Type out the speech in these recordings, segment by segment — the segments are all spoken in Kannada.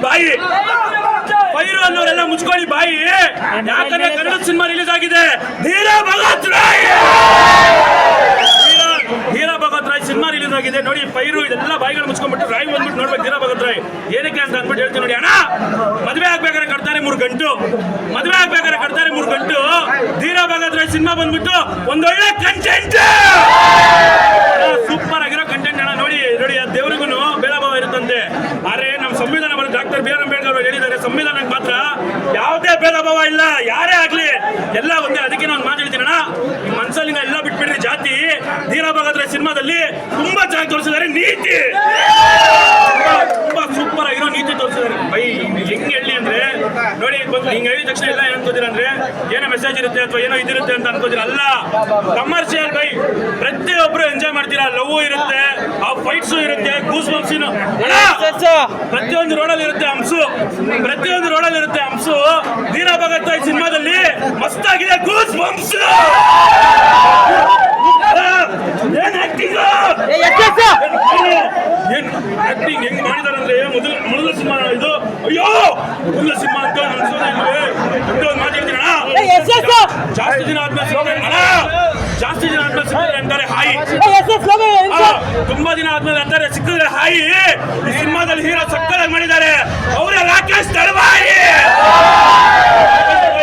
ಬಾಯಿ. ಪೈರು ಅನ್ನೋರೆಲ್ಲ ಮುಚ್ಕೊಳ್ಳಿ ಬಾಯಿ. ಯಾಕಂದ್ರೆ ಕನ್ನಡ ಸಿನಿಮಾ ರಿಲೀಸ್ ಆಗಿದೆ. ಧೀರ ಭಗತ್ ರಾಯ್ ಸಿನಿಮಾ ರಿಲೀಸ್ ಆಗಿದೆ ನೋಡಿ. ಪೈರು ಇದೆಲ್ಲ ಬಾಯಿಗಳು ಮುಚ್ಕೊಂಡ್ಬಿಟ್ಟು ರಾಯ್ ಬಂದ್ಬಿಟ್ಟು ನೋಡ್ಬೇಕು ಧೀರ ಭಗತ್ ರಾಯ್ ಏನಕ್ಕೆ ಅಂತ ಅಂದ್ಬಿಟ್ಟು ಹೇಳ್ತೀನಿ ನೋಡಿ. ಅಣ್ಣ ಮದುವೆ ಆಗ್ಬೇಕಾದ್ರೆ ಕಟ್ತಾರೆ 3 ಗಂಟು, ಮದುವೆ ಆಗ್ಬೇಕಾದ್ರೆ ಕಟ್ತಾರೆ 3 ಗಂಟು. ಧೀರ ಭಗತ್ ರಾಯ್ ಸಿನಿಮಾ ಬಂದ್ಬಿಟ್ಟು ಒಂದೊಳ್ಳೆ ಕಂಟೆಂಟ್, ಸೂಪರ್ ಆಗಿರೋ ಕಂಟೆಂಟ್ ಅಣ್ಣ. ನೋಡಿ ನೋಡಿ ದೇವರಿಗೂ ಭೇದ ಭಾವ ಇರುತ್ತಂತೆ. ಆದ್ರೆ ನಮ್ಮ ಸಂವಿಧಾನ ಬಂದು ಡಾಕ್ಟರ್ ಬಿ ಆರ್ ಅಂಬೇಡ್ಕರ್ ಅವರು ಹೇಳಿದ್ದಾರೆ, ಸಂವಿಧಾನಕ್ಕೆ ಮಾತ್ರ ಯಾವುದೇ ಭೇದ ಭಾವ ಇಲ್ಲ, ಯಾರೇ ಆಗ್ಲಿ ಎಲ್ಲ ಒಂದೇ. ಅದಕ್ಕೆ ನಾನು ಮಾತು ಹೇಳ್ತೀನಣ್ಣ, ನಿಮ್ಮ ಮನಸ್ಸಲ್ಲಿಂದ ಎಲ್ಲ ಬಿಟ್ಬಿಡ್ರಿ ಜಾತಿ. ಧೀರ ಭಗತ್ ರಾಯ್ ಸಿನಿಮಾದಲ್ಲಿ ತುಂಬಾ ಚೆನ್ನಾಗಿ ತೋರಿಸಿದ್ದಾರೆ, ನೀತಿ ತುಂಬಾ ಸೂಪರ್ ಆಗಿರೋ ನೀತಿ ತೋರಿಸಿದ್ದಾರೆ. ಬೈ ಹೆಂಗ್ ಹೇಳಿ ಅಂದ್ರೆ ನೋಡಿ, ಹಿಂಗ್ ಹೇಳಿದ ತಕ್ಷಣ ಎಲ್ಲ ಏನ್ ಅನ್ಕೋತೀರ ಅಂದ್ರೆ ಏನೋ ಮೆಸೇಜ್ ಇರುತ್ತೆ ಅಥವಾ ಏನೋ ಇದಿರುತ್ತೆ ಅಂತ ಅನ್ಕೋತೀರ. ಅಲ್ಲ, ಕಮರ್ಷಿಯಲ್ ಬೈ. ಪ್ರತಿಯೊಬ್ರು ಎಂಜಾಯ್ ಮಾಡ್ತೀರಾ. ಲವ್ ಇರುತ್ತೆ, ಆ ಫೈಟ್ಸ್ ಇರುತ್ತೆ, ಗೂಸ್ ಬಂಪ್ಸ್, ಪ್ರತಿಯೊಂದು ರೋಡಲ್ಲಿ ಇರುತ್ತೆ ಹಂಸು, ಪ್ರತಿಯೊಂದು ರೋಡಲ್ಲಿ ಇರುತ್ತೆ ಹಂಸು. ಧೀರ ಭಗತ್ ರಾಯ್ ಸಿನಿಮಾದಲ್ಲಿ ಮಸ್ತ್ ಆಗಿದೆ ಗೂಸ್ ಬಂಪ್ಸ್. ಏನ್ ಆಕ್ಟಿಂಗ್ ಹೆಂಗ್ ಮಾಡಿದಾರೆ ಅಂದ್ರೆ ಮೊದಲ ಸಿನಿಮಾ ಇದು. ಅಯ್ಯೋ ಮೊದಲ ಸಿನಿಮಾ ಅಂತ ಅನ್ಸೋದಿಲ್ವೇ? ಮಾತಾಡ್ತೀರಣ. ಜಾಸ್ತಿ ದಿನ ಆದ್ಮೇಲೆ ಸಿಕ್ಕಿದ್ರೆ ಅಂತಾರೆ ಹಾಯಿ, ತುಂಬಾ ದಿನ ಆದ್ಮೇಲೆ ಅಂತಾರೆ ಸಿಕ್ಕಿದ್ರೆ ಹಾಯಿ. ಈ ಸಿನಿಮಾದಲ್ಲಿ ಹೀರೋ ಸಕ್ಕತ್ತಾಗಿ ಮಾಡಿದ್ದಾರೆ. ಅವರೇ ರಾಕೇಶ್ ತಳವಾಯಿ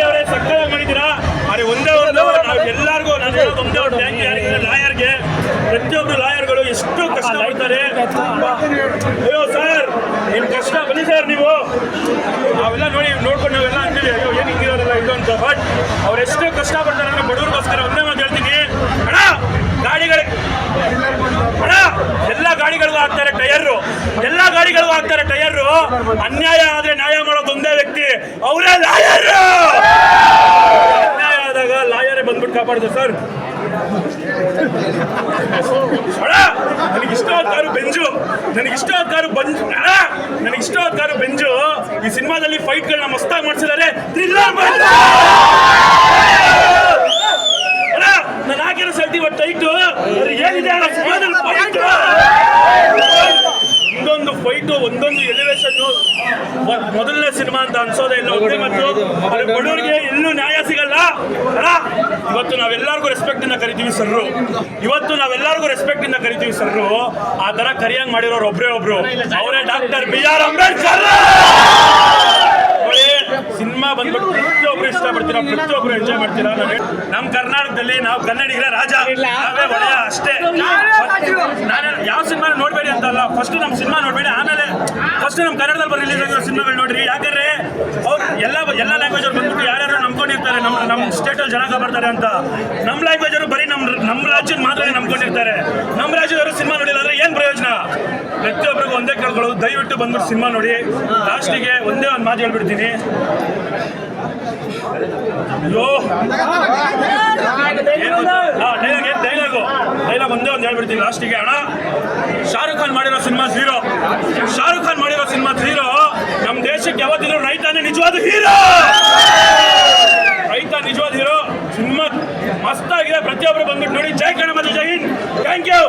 ಅವರೇ ಸಕ್ಕತ್ತಾಗಿ ಮಾಡಿದ್ದೀರಾ. ಅರೆ ಒಂದೇ ಒಂದು ನಾವು ಎಲ್ಲರಿಗೂ ನಾನು ಹೇಳೋದು ಒಂದೇ ಒಂದು ಥ್ಯಾಂಕ್ ಯು ಯಾರಿಗೆ, ಲಾಯರ್ಗೆ. ಪ್ರತಿಯೊಬ್ರು ಲಾಯರ್ಗಳು ಎಷ್ಟು ಕಷ್ಟ ಪಡ್ತಾರೆ. ಅಯ್ಯೋ ಸರ್ ನಿಮ್ ಕಷ್ಟ ಬನ್ನಿ ಸರ್, ನೀವು ನಾವೆಲ್ಲ ನೋಡ್ಕೊಂಡು ನಾವೆಲ್ಲ ಅಂತೀವಿ ಅಯ್ಯೋ ಏನ್ ಹಿಂಗಿರೋರೆಲ್ಲ ಇದು ಅಂತ. ಬಟ್ ಅವ್ರು ಎಷ್ಟು ಕಷ್ಟ ಪಡ್ತಾರೆ ಅಂದ್ರೆ ಬಡವ್ರಿಗೋಸ್ಕರ. ಒಂದೇ ಮಾತು ಹೇಳ್ತೀನಿ ಅಣ್ಣ, ಅಣ್ಣ ಎಲ್ಲ ಗಾಡಿಗಳಿಗೂ ಹಾಕ್ತಾರೆ ಟೈರು, ಎಲ್ಲ ಗಾಡಿಗಳಿಗೂ ಹಾಕ್ತಾರೆ ಟೈರು. ಅನ್ಯಾಯ ಆದ್ರೆ ನ್ಯಾಯ ಮಾಡೋದು ಒಂದೇ ವ್ಯಕ್ತಿ, ಅವರೇ ಲಾಯರ್. ಅನ್ಯಾಯ ಆದಾಗ ಲಾಯರೇ ಬಂದ್ಬಿಟ್ಟು ಕಾಪಾಡ್ತಾರೆ ಸರ್. ನನಗಿಷ್ಟವಾದ ಕಾರು ಬೆಂಜು, ನನಗಿಷ್ಟವಾದ ಕಾರು ಬೆಂಜು. ಈ ಸಿನಿಮಾದಲ್ಲಿ ಫೈಟ್ಗಳನ್ನ ಮಸ್ತಾಗಿ ಮಾಡಿಸಿದ್ದಾರೆ. ನಾನು ಹಾಕಿರೋ ಸಲ್ತಿ ಇವತ್ತು ಟೈಟು ಏನಿದೆ ಅಣ್ಣ ಸಿನಿಮಾದಲ್ಲಿ ಫೈಟ್. ಒಂದೊಂದು ಫೈಟು, ಒಂದೊಂದು ಎಲಿವೇಶನ್ ಮೊದಲನೇ ಸಿನಿಮಾ ಅಂತ ಅನ್ಸೋದೇ ಇಲ್ಲ. ಒಂದೇ ಮತ್ತು ಬಡವರಿಗೆ ಎಲ್ಲೂ ನ್ಯಾಯ ಸಿಗಲ್ಲ. ಇವತ್ತು ನಾವೆಲ್ಲರಿಗೂ ರೆಸ್ಪೆಕ್ಟ್ ಇಂದ ಕರಿತೀವಿ ಸರ್ರು, ಇವತ್ತು ನಾವೆಲ್ಲರಿಗೂ ರೆಸ್ಪೆಕ್ಟ್ ಇಂದ ಕರಿತೀವಿ ಸರ್ರು. ಆ ತರ ಕರಿಯಂಗ್ ಮಾಡಿರೋರು ಒಬ್ರೇ ಒಬ್ರು, ಅವರೇ doctor B R Ambedkar. Cinema ಬಂದ್ಬಿಟ್ಟು ಪ್ರತಿಯೊಬ್ರು ಇಷ್ಟಪಡ್ತೀರಾ, ಪ್ರತಿಯೊಬ್ರು ಎಂಜಾಯ್ ಮಾಡ್ತೀರಾ. ನಮ್ಮ ಕರ್ನಾಟಕದಲ್ಲಿ ನಾವು ಕನ್ನಡಿಗರ ರಾಜ, ನಾವೇ ಒಳ್ಳೆಯ ಅಷ್ಟೇ. ನಾನು ಯಾವ ಸಿನಿಮಾ ನೋಡ್ಬೇಡಿ ಅಂತ ಅಲ್ಲ, ಫಸ್ಟ್ ನಮ್ಮ ಸಿನಿಮಾ ನೋಡ್ಬೇಡಿ, ಆಮೇಲೆ ಫಸ್ಟ್ ನಮ್ಮ ಕನ್ನಡದಲ್ಲಿ ಬಂದು ರಿಲೀಸ್ ಆಗಿರೋ ಸಿನಿಮಾಗಳು ನೋಡ್ರಿ. ಯಾಕಂದ್ರೆ ಅವ್ರು ಎಲ್ಲ ಲ್ಯಾಂಗ್ವೇಜ್ ಅವ್ರು ಬಂದ್ಬಿಟ್ಟು ಯಾರ್ಯಾರು ನಂಬ್ಕೊಂಡಿರ್ತಾರೆ ನಮ್ಮ ಸ್ಟೇಟಲ್ಲಿ ಜನ ಬರ್ತಾರೆ ಅಂತ. ನಮ್ಮ ಲ್ಯಾಂಗ್ವೇಜ್ ಅವರು ಬರೀ ನಮ್ಮ ರಾಜ್ಯದ ಮಾತ್ರ ನಂಬ್ಕೊಂಡಿರ್ತಾರೆ. ನಮ್ಮ ರಾಜ್ಯದವರು ಸಿನಿಮಾ ನೋಡಿಲ್ಲ ಅಂದ್ರೆ ಏನ್ ಪ್ರಯೋಜನ? ಪ್ರತಿಯೊಬ್ಬರಿಗೂ ಒಂದೇ ಕೇಳ್ಕೊಳ್ಳೋದು, ದಯವಿಟ್ಟು ಬಂದ್ಬಿಟ್ಟು ಸಿನಿಮಾ ನೋಡಿ. ಲಾಸ್ಟಿಗೆ ಒಂದೇ ಒಂದು ಮಾತು ಹೇಳ್ಬಿಡ್ತೀನಿ. ಅಯ್ಯೋ ಡೈಲಾಗ್ ಒಂದೇ ಒಂದು ಹೇಳ್ಬಿಡ್ತೀನಿ ಲಾಸ್ಟಿಗೆ. ಅಣ್ಣ ಶಾರುಖ್ ಖಾನ್ ಮಾಡಿರೋ ಸಿನಿಮಾ ಝೀರೋ, ಶಾರುಖ್ ಖಾನ್ ಮಾಡಿರೋ ಸಿನಿಮಾ ಝೀರೋ. ನಮ್ಮ ದೇಶಕ್ಕೆ ಯಾವತ್ತಿದ್ರು ರೈತನೇ ನಿಜವಾದ ಹೀರೋ, ರೈತ ನಿಜವಾದ ಹೀರೋ. ಸಿನಿಮಾ ಮಸ್ತಾಗಿದೆ, ಪ್ರತಿಯೊಬ್ಬರು ಬಂದ್ಬಿಟ್ಟು ನೋಡಿ. ಜೈ ಕನ್ನಡ ಮತ್ತು ಜೈ ಹಿಂದ್. Thank you.